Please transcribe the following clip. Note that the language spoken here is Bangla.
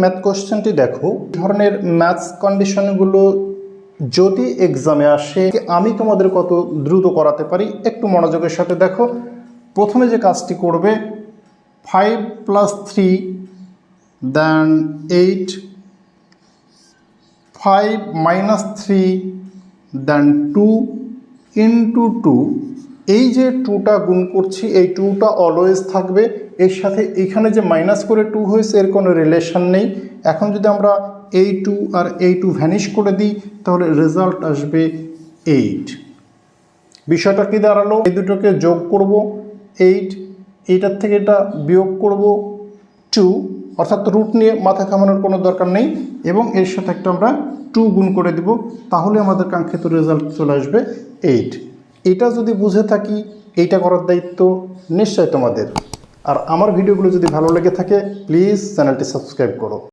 ম্যাথ কোশ্চেনটি দেখো, ধরনের ম্যাথস কন্ডিশনগুলো যদি এক্সামে আসে আমি তোমাদের কত দ্রুত করাতে পারি একটু মনোযোগের সাথে দেখো। প্রথমে যে কাজটি করবে 5 + 3 দেন 8, 5 - 3 দেন 2 × 2। এই যে 2টা গুণ করছি এই 2টা অলওয়েজ থাকবে, এর সাথে এখানে যে মাইনাস করে 2 হয়েছে এর কোনো রিলেশন নেই। এখন যদি আমরা এই 2 আর এই 2 ভ্যানিশ করে দিই তাহলে রেজাল্ট আসবে 8। বিষয়টা কি দাঁড়ালো, এই দুটোকে যোগ করব 8, এইটার থেকে এটা বিয়োগ করব 2, অর্থাৎ রুট নিয়ে মাথা ঘামানোর কোনো দরকার নেই, এবং এর সাথে একটা আমরা 2 গুণ করে দিব, তাহলে আমাদের কাঙ্ক্ষিত রেজাল্ট চলে আসবে 8। এটা যদি বুঝে থাকি এইটা করার দায়িত্ব নিশ্চয় তোমাদের। আর আমার ভিডিওগুলো যদি ভালো লেগে থাকে প্লিজ চ্যানেলটি সাবস্ক্রাইব করো।